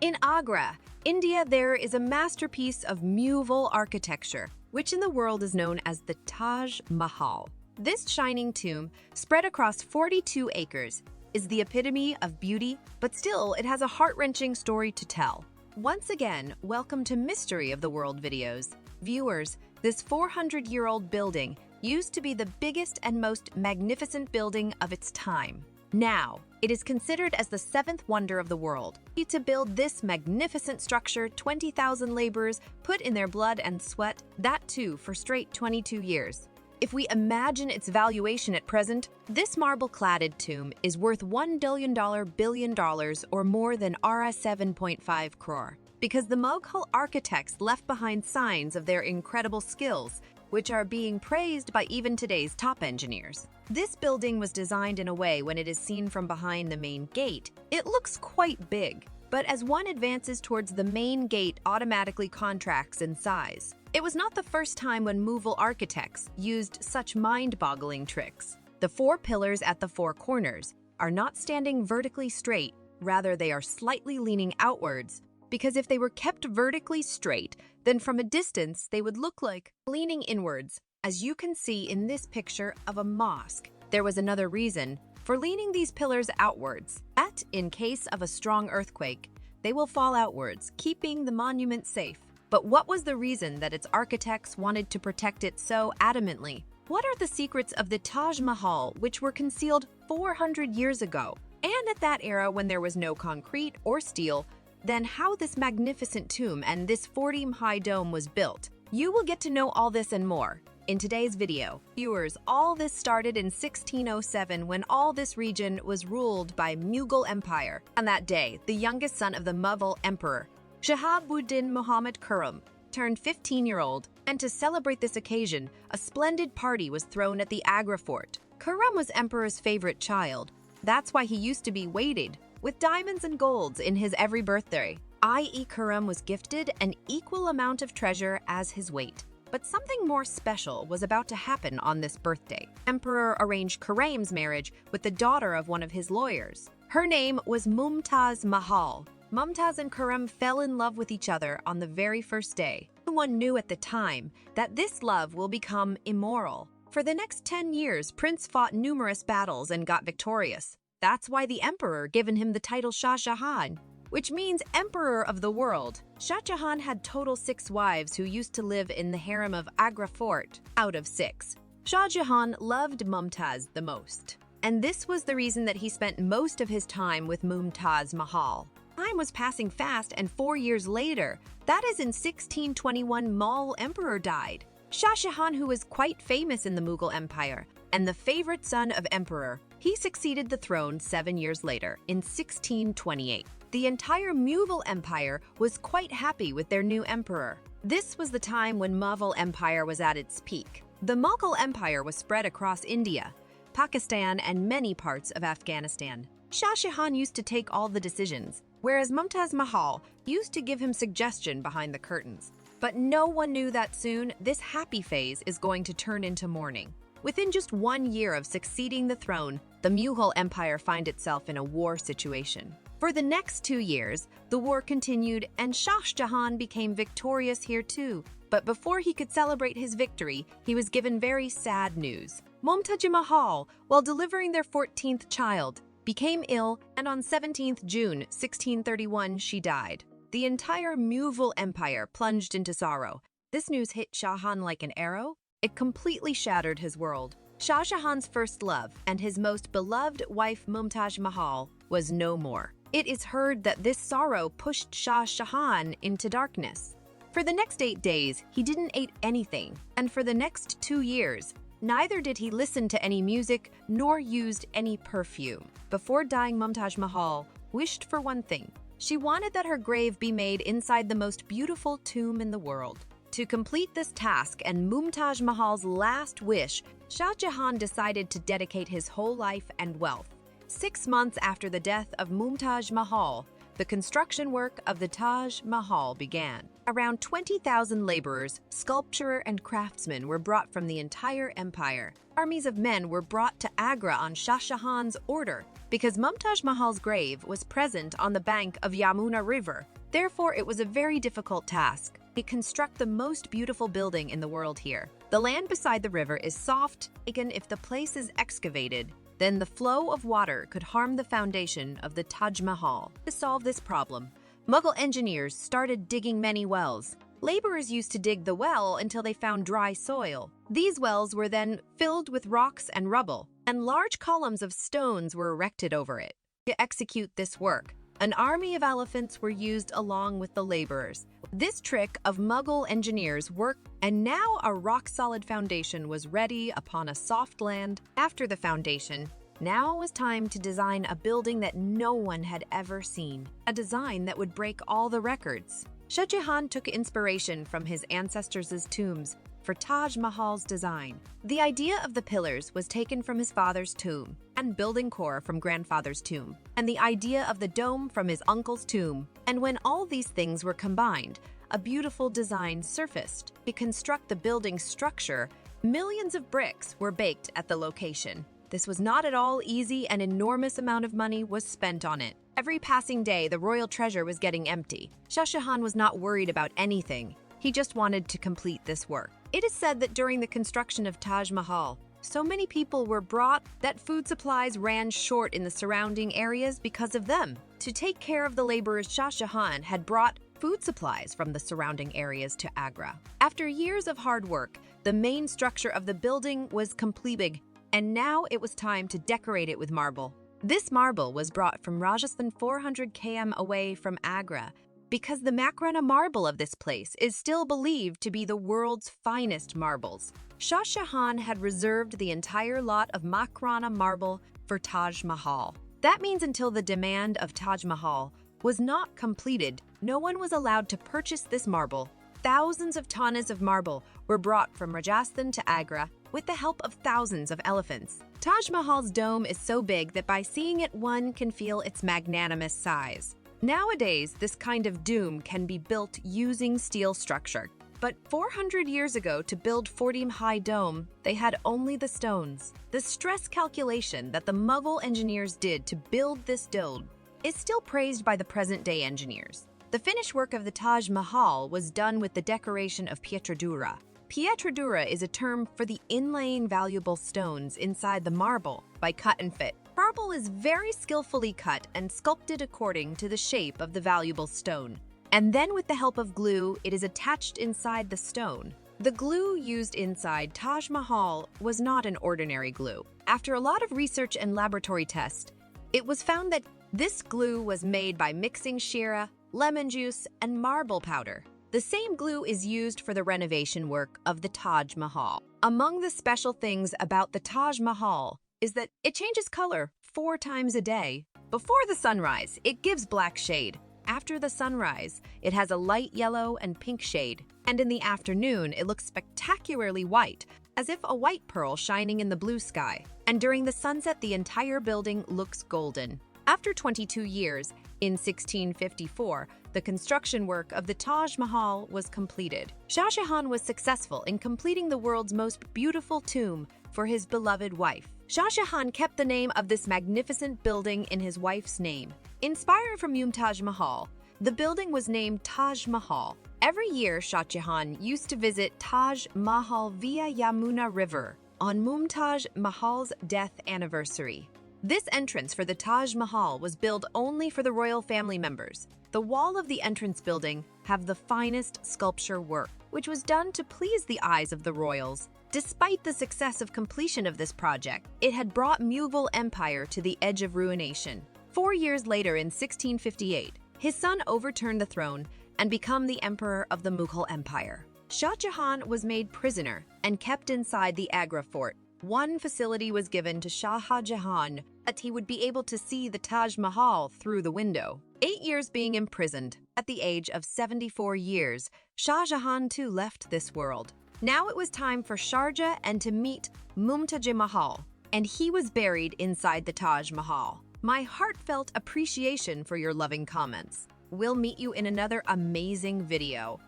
In Agra, India, there is a masterpiece of Mughal architecture, which in the world is known as the Taj Mahal. This shining tomb, spread across 42 acres, is the epitome of beauty, but still it has a heart-wrenching story to tell. Once again, welcome to Mystery of the World videos. Viewers, this 400-year-old building used to be the biggest and most magnificent building of its time. Now, it is considered as the seventh wonder of the world. To build this magnificent structure, 20,000 laborers put in their blood and sweat, that too for straight 22 years. If we imagine its valuation at present, this marble-cladded tomb is worth $1 billion or more than Rs 7.5 crore, because the Mughal architects left behind signs of their incredible skills, which are being praised by even today's top engineers. This building was designed in a way when it is seen from behind the main gate, it looks quite big, but as one advances towards the main gate automatically contracts in size. It was not the first time when Mughal architects used such mind-boggling tricks. The four pillars at the four corners are not standing vertically straight, rather they are slightly leaning outwards, because if they were kept vertically straight, then from a distance they would look like leaning inwards, as you can see in this picture of a mosque. There was another reason for leaning these pillars outwards, that in case of a strong earthquake, they will fall outwards, keeping the monument safe. But what was the reason that its architects wanted to protect it so adamantly? What are the secrets of the Taj Mahal, which were concealed 400 years ago? And at that era when there was no concrete or steel, then how this magnificent tomb and this 40-high dome was built? You will get to know all this and more in today's video. Viewers, all this started in 1607 when all this region was ruled by Mughal Empire. On that day, the youngest son of the Mughal emperor, Shahabuddin Muhammad Khurram, turned 15-year-old, and to celebrate this occasion, a splendid party was thrown at the Agra fort. Khurram was emperor's favorite child. That's why he used to be weighted with diamonds and golds in his every birthday, i.e. Khurram was gifted an equal amount of treasure as his weight. But something more special was about to happen on this birthday. Emperor arranged Khurram's marriage with the daughter of one of his lawyers. Her name was Mumtaz Mahal. Mumtaz and Khurram fell in love with each other on the very first day. No one knew at the time that this love will become immoral. For the next 10 years, Prince fought numerous battles and got victorious. That's why the emperor given him the title Shah Jahan, which means Emperor of the World. Shah Jahan had total 6 wives who used to live in the harem of Agra Fort. Out of 6, Shah Jahan loved Mumtaz the most. And this was the reason that he spent most of his time with Mumtaz Mahal. Time was passing fast, and 4 years later, that is in 1621, Mughal emperor died. Shah Jahan, who was quite famous in the Mughal Empire, and the favorite son of emperor, he succeeded the throne 7 years later, in 1628. The entire Mughal Empire was quite happy with their new emperor. This was the time when Mughal Empire was at its peak. The Mughal Empire was spread across India, Pakistan, and many parts of Afghanistan. Shah Jahan used to take all the decisions, whereas Mumtaz Mahal used to give him suggestion behind the curtains. But no one knew that soon this happy phase is going to turn into mourning. Within just 1 year of succeeding the throne, the Mughal Empire found itself in a war situation. For the next 2 years, the war continued and Shah Jahan became victorious here too. But before he could celebrate his victory, he was given very sad news. Mumtaz Mahal, while delivering their 14th child, became ill, and on 17th June 1631 she died. The entire Mughal Empire plunged into sorrow. This news hit Shah Jahan like an arrow. It completely shattered his world. Shah Jahan's first love and his most beloved wife Mumtaz Mahal was no more. It is heard that this sorrow pushed Shah Jahan into darkness. For the next 8 days, he didn't eat anything, and for the next 2 years, neither did he listen to any music nor used any perfume. Before dying, Mumtaz Mahal wished for one thing. She wanted that her grave be made inside the most beautiful tomb in the world. To complete this task and Mumtaz Mahal's last wish, Shah Jahan decided to dedicate his whole life and wealth. 6 months after the death of Mumtaz Mahal, the construction work of the Taj Mahal began. Around 20,000 laborers, sculptor and craftsmen were brought from the entire empire. Armies of men were brought to Agra on Shah Jahan's order because Mumtaz Mahal's grave was present on the bank of Yamuna River. Therefore, it was a very difficult task to construct the most beautiful building in the world here. The land beside the river is soft, even if the place is excavated. Then the flow of water could harm the foundation of the Taj Mahal. To solve this problem, Mughal engineers started digging many wells. Laborers used to dig the well until they found dry soil. These wells were then filled with rocks and rubble, and large columns of stones were erected over it. To execute this work, an army of elephants were used along with the laborers. This trick of Mughal engineers worked, and now a rock-solid foundation was ready upon a soft land. After the foundation, now it was time to design a building that no one had ever seen, a design that would break all the records. Shah Jahan took inspiration from his ancestors' tombs for Taj Mahal's design. The idea of the pillars was taken from his father's tomb, and building core from grandfather's tomb, and the idea of the dome from his uncle's tomb. And when all these things were combined, a beautiful design surfaced. To construct the building structure, millions of bricks were baked at the location. This was not at all easy, and an enormous amount of money was spent on it. Every passing day, the royal treasure was getting empty. Shah Jahan was not worried about anything. He just wanted to complete this work. It is said that during the construction of Taj Mahal, so many people were brought that food supplies ran short in the surrounding areas because of them. To take care of the laborers, Shah Jahan had brought food supplies from the surrounding areas to Agra. After years of hard work, the main structure of the building was completed, and now it was time to decorate it with marble. This marble was brought from Rajasthan 400 km away from Agra, because the Makrana marble of this place is still believed to be the world's finest marbles. Shah Jahan had reserved the entire lot of Makrana marble for Taj Mahal. That means until the demand of Taj Mahal was not completed, no one was allowed to purchase this marble. Thousands of tonnes of marble were brought from Rajasthan to Agra with the help of thousands of elephants. Taj Mahal's dome is so big that by seeing it, one can feel its magnanimous size. Nowadays, this kind of dome can be built using steel structure. But 400 years ago, to build 40-high dome, they had only the stones. The stress calculation that the Mughal engineers did to build this dome is still praised by the present-day engineers. The finished work of the Taj Mahal was done with the decoration of pietradura. Pietradura is a term for the inlaying valuable stones inside the marble by cut and fit. Marble is very skillfully cut and sculpted according to the shape of the valuable stone. And then with the help of glue, it is attached inside the stone. The glue used inside Taj Mahal was not an ordinary glue. After a lot of research and laboratory tests, it was found that this glue was made by mixing sheera, lemon juice, and marble powder. The same glue is used for the renovation work of the Taj Mahal. Among the special things about the Taj Mahal is that it changes color 4 times a day. Before the sunrise, it gives black shade. After the sunrise, it has a light yellow and pink shade. And in the afternoon, it looks spectacularly white, as if a white pearl shining in the blue sky. And during the sunset, the entire building looks golden. After 22 years, in 1654, the construction work of the Taj Mahal was completed. Shah Jahan was successful in completing the world's most beautiful tomb for his beloved wife. Shah Jahan kept the name of this magnificent building in his wife's name. Inspired from Mumtaz Mahal, the building was named Taj Mahal. Every year, Shah Jahan used to visit Taj Mahal via Yamuna River on Mumtaz Mahal's death anniversary. This entrance for the Taj Mahal was built only for the royal family members. The wall of the entrance building have the finest sculpture work, which was done to please the eyes of the royals. Despite the success of completion of this project, it had brought Mughal Empire to the edge of ruination. 4 years later, in 1658, his son overturned the throne and became the emperor of the Mughal Empire. Shah Jahan was made prisoner and kept inside the Agra fort. One facility was given to Shah Jahan that he would be able to see the Taj Mahal through the window. 8 years being imprisoned, at the age of 74 years, Shah Jahan too left this world. Now it was time for Sharjah and to meet Mumtaz Mahal, and he was buried inside the Taj Mahal. My heartfelt appreciation for your loving comments. We'll meet you in another amazing video.